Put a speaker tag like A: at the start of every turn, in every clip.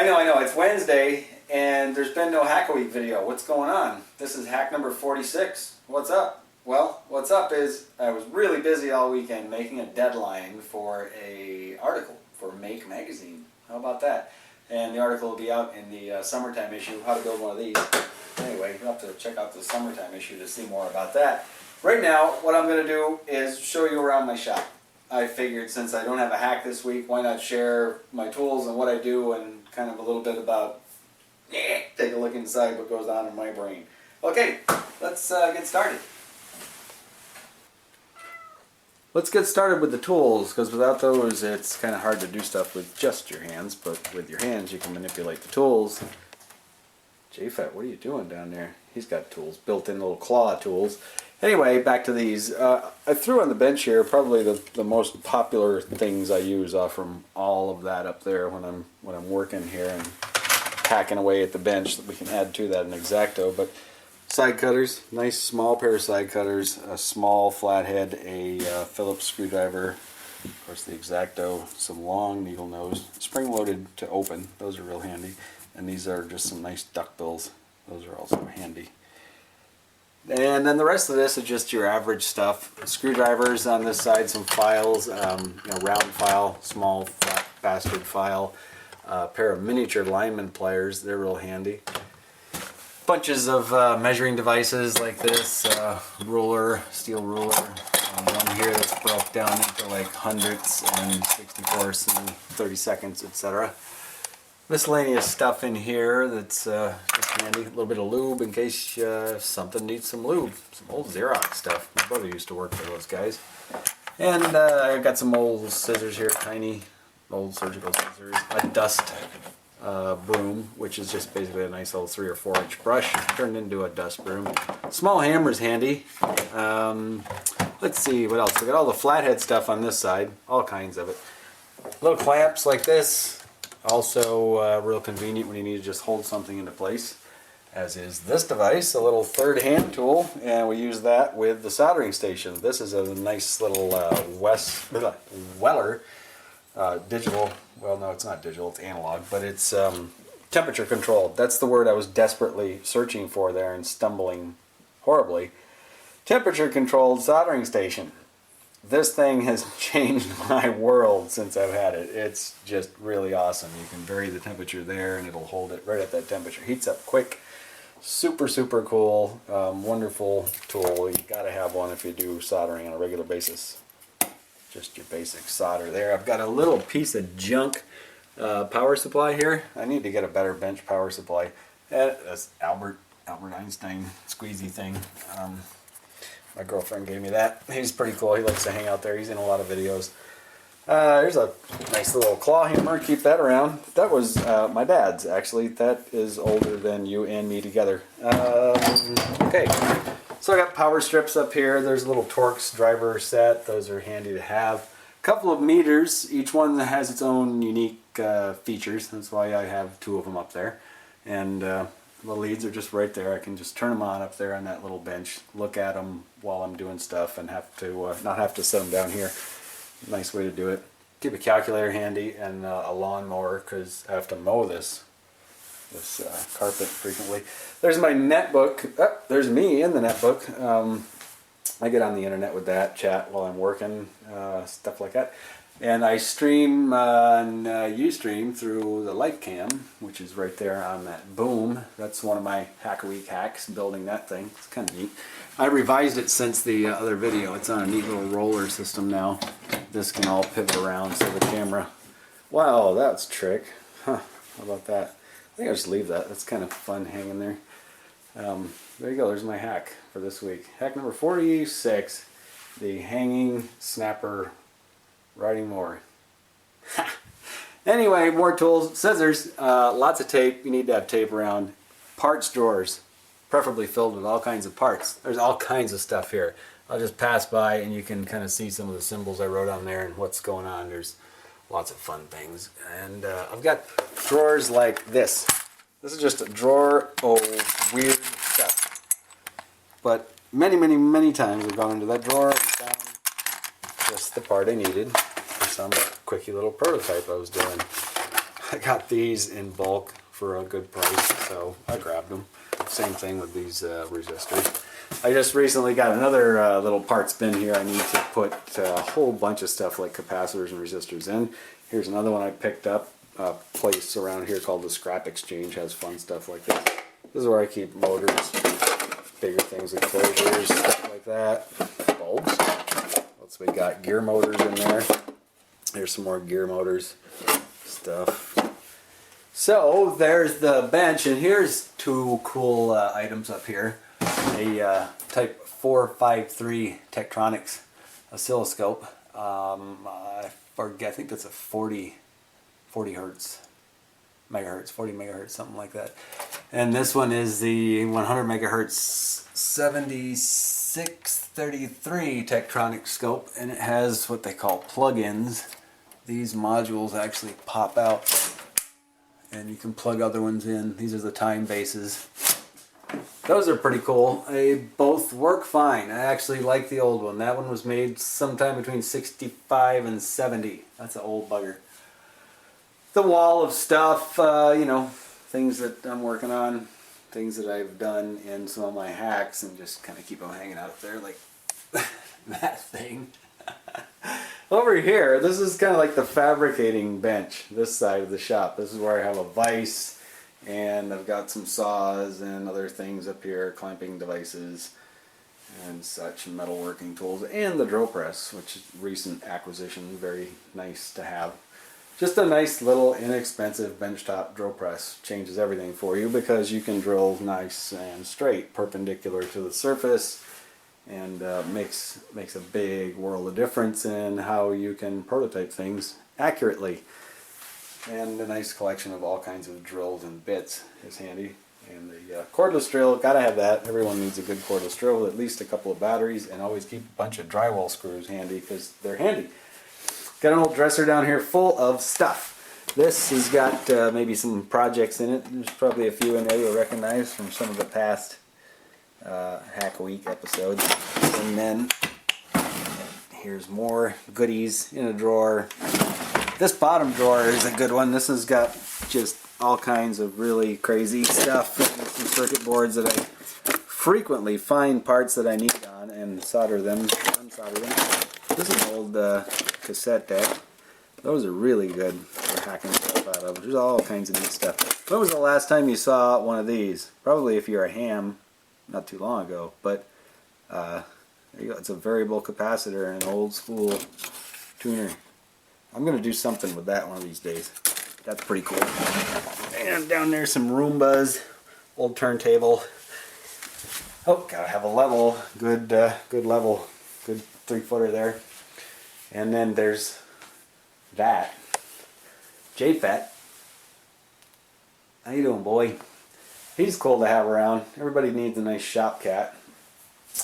A: I know, it's Wednesday and there's been no Hack a Week video. What's going on? This is hack number 46. What's up? Well, what's up is I was really busy all weekend making a deadline for a article for Make magazine. How about that? And the article will be out in the summertime issue, how to build one of these. Anyway, you'll have to check out the summertime issue to see more about that. Right now, what I'm going to do is show you around my shop. I figured since I don't have a hack this week, why not share my tools and what I do and kind of a little bit about, take a look inside what goes on in my brain. Okay, let's get started. Let's get started with the tools, because without those it's kind of hard to do stuff with just your hands, but with your hands you can manipulate the tools. JFET, what are you doing down there? He's got tools, built-in little claw tools. Anyway, back to these. I threw on the bench here probably the most popular things I use off from all of that up there when I'm working here and hacking away at the bench. We can add to that an X-Acto, but side cutters, nice small pair of side cutters, a small flathead, a Phillips screwdriver, of course the X-Acto, some long needle nose, spring-loaded to open. Those are real handy, and these are just some nice duckbills. Those are also handy. And then the rest of this is just your average stuff. Screwdrivers on this side, some files, round file, small flat bastard file, a pair of miniature lineman pliers, they're real handy. Bunches of measuring devices like this, ruler, steel ruler, one here that's broke down into like hundredths and 64ths and 32nds, etc. Miscellaneous stuff in here that's just handy. A little bit of lube in case something needs some lube. Some old Xerox stuff. My brother used to work for those guys. And I've got some old scissors here, tiny old surgical scissors. A dust broom, which is just basically a nice little 3 or 4 inch brush turned into a dust broom. Small hammer's handy. Let's see what else. We got all the flathead stuff on this side, all kinds of it. Little clamps like this. Also real convenient when you need to just hold something into place, as is this device, a little third hand tool, and we use that with the soldering station. This is a nice little Weller digital, well no it's not digital, it's analog, but it's temperature controlled. That's the word I was desperately searching for there and stumbling horribly. Temperature controlled soldering station. This thing has changed my world since I've had it. It's just really awesome. You can vary the temperature there and it'll hold it right at that temperature. Heats up quick. Super, super cool. Wonderful tool. You gotta have one if you do soldering on a regular basis. Just your basic solder there. I've got a little piece of junk power supply here. I need to get a better bench power supply. That's Albert Einstein squeezy thing. My girlfriend gave me that. He's pretty cool. He likes to hang out there. He's in a lot of videos. There's a nice little claw hammer. Keep that around. That was my dad's, actually. That is older than you and me together. Okay. So I got power strips up here. There's a little Torx Driver set. Those are handy to have. A couple of meters. Each one has its own unique features. That's why I have 2 of them up there. And the leads are just right there. I can just turn them on up there on that little bench, look at them while I'm doing stuff, and have to not have to set them down here. Nice way to do it. Keep a calculator handy and a lawnmower, because I have to mow this carpet frequently. There's my netbook. Oh, there's me in the netbook. I get on the internet with that, chat while I'm working, stuff like that. And I stream on Ustream through the LifeCam, which is right there on that boom. That's one of my Hack a Week hacks, building that thing. It's kind of neat. I revised it since the other video. It's on a neat little roller system now. This can all pivot around so the camera... Wow, that's a trick. Huh, how about that? I think I'll just leave that. That's kind of fun hanging there. There you go. There's my hack for this week. Hack number 46, the hanging snapper riding mower. Anyway, more tools. Scissors, lots of tape. You need to have tape around. Parts drawers, preferably filled with all kinds of parts. There's all kinds of stuff here. I'll just pass by and you can kind of see some of the symbols I wrote on there and what's going on. There's lots of fun things. And I've got drawers like this. This is just a drawer of weird stuff. But many, many, many times I've gone into that drawer and found just the part I needed for some quickie little prototype I was doing. I got these in bulk for a good price, so I grabbed them. Same thing with these resistors. I just recently got another little parts bin here. I need to put a whole bunch of stuff like capacitors and resistors in. Here's another one I picked up. A place around here called the Scrap Exchange has fun stuff like this. This is where I keep motors, bigger things like closures, stuff like that. Bulbs. So we got gear motors in there. There's some more gear motors stuff. So there's the bench, and here's two cool items up here. A Type 453 Tektronix oscilloscope. I forget, I think that's a 40 hertz, megahertz, 40 megahertz, something like that. And this one is the 100 megahertz 7633 Tektronix scope, and it has what they call plug-ins. These modules actually pop out, and you can plug other ones in. These are the time bases. Those are pretty cool. They both work fine. I actually like the old one. That one was made sometime between 65 and 70. That's an old bugger. The wall of stuff, you know, things that I'm working on, things that I've done in some of my hacks, and just kind of keep them hanging out there like that thing. Over here, this is kind of like the fabricating bench, this side of the shop. This is where I have a vise, and I've got some saws and other things up here, clamping devices and such, metalworking tools, and the drill press, which is a recent acquisition, very nice to have. Just a nice little inexpensive benchtop drill press. Changes everything for you because you can drill nice and straight, perpendicular to the surface, and makes a big world of difference in how you can prototype things accurately. And a nice collection of all kinds of drills and bits is handy. And the cordless drill, gotta have that. Everyone needs a good cordless drill with at least a couple of batteries, and always keep a bunch of drywall screws handy because they're handy. Got an old dresser down here full of stuff. This has got maybe some projects in it. There's probably a few in there you'll recognize from some of the past Hack Week episodes. And then here's more goodies in a drawer. This bottom drawer is a good one. This has got just all kinds of really crazy stuff. Some circuit boards that I frequently find parts that I need on and solder them, unsolder them. This is an old cassette deck. Those are really good for hacking stuff out of. There's all kinds of neat stuff. When was the last time you saw one of these? Probably if you're a ham, not too long ago. But there you go. It's a variable capacitor, an old school tuner. I'm going to do something with that one of these days. That's pretty cool. And down there some Roombas, old turntable. Oh, gotta have a level, good level, good 3-footer there. And then there's that. JFET. How you doing, boy? He's cool to have around. Everybody needs a nice shop cat.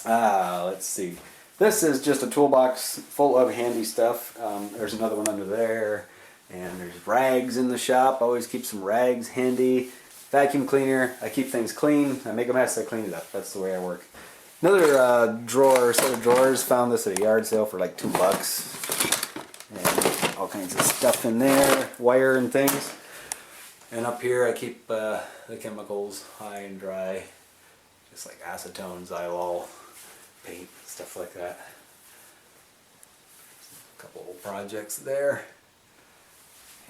A: Let's see. This is just a toolbox full of handy stuff. There's another one under there. And there's rags in the shop. Always keep some rags handy. Vacuum cleaner. I keep things clean. I make a mess, I clean it up. That's the way I work. Another drawer, set of drawers. Found this at a yard sale for like $2. And all kinds of stuff in there. Wire and things. And up here I keep the chemicals high and dry. Just like acetone, xylol, paint, stuff like that. A couple old projects there.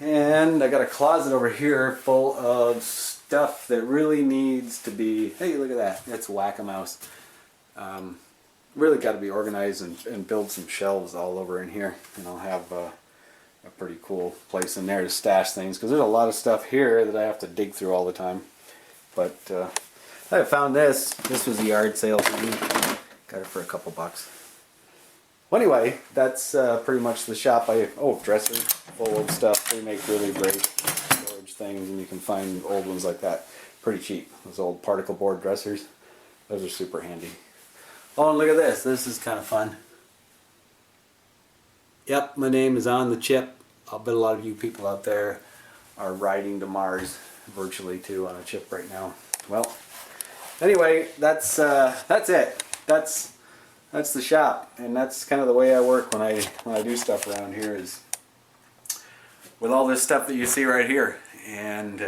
A: And I got a closet over here full of stuff that really needs to be, hey, look at that, it's whack-a-mouse. Really got to be organized and build some shelves all over in here. And I'll have a pretty cool place in there to stash things, because there's a lot of stuff here that I have to dig through all the time. But I found this. This was a yard sale for me. Got it for a couple bucks. Well, anyway, that's pretty much the shop. Dresser full of stuff. They make really great storage things, and you can find old ones like that pretty cheap. Those old particle board dressers, those are super handy. Oh, and look at this. This is kind of fun. Yep, my name is on the chip. I'll bet a lot of you people out there are riding to Mars virtually too on a chip right now. Well, anyway, that's it. That's the shop, and that's kind of the way I work when I do stuff around here, is with all this stuff that you see right here. and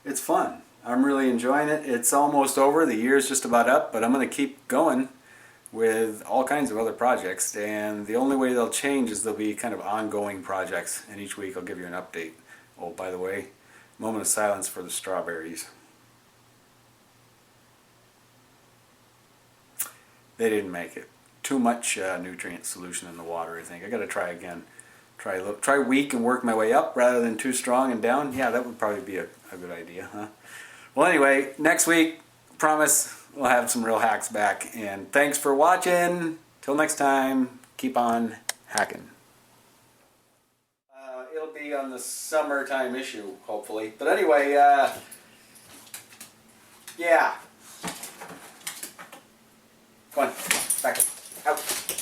A: it's fun. I'm really enjoying it. It's almost over. The year's just about up, but I'm going to keep going with all kinds of other projects, and the only way they'll change is they'll be kind of ongoing projects, and each week I'll give you an update. Oh, by the way, moment of silence for the strawberries. They didn't make it. Too much nutrient solution in the water, I think. I got to try again. Try weak and work my way up rather than too strong and down. Yeah, that would probably be a good idea, huh? Well, anyway, next week, promise we'll have some real hacks back. And thanks for watching. Till next time, keep on hacking. It'll be on the summertime issue, hopefully. But anyway, yeah. Come on, back out.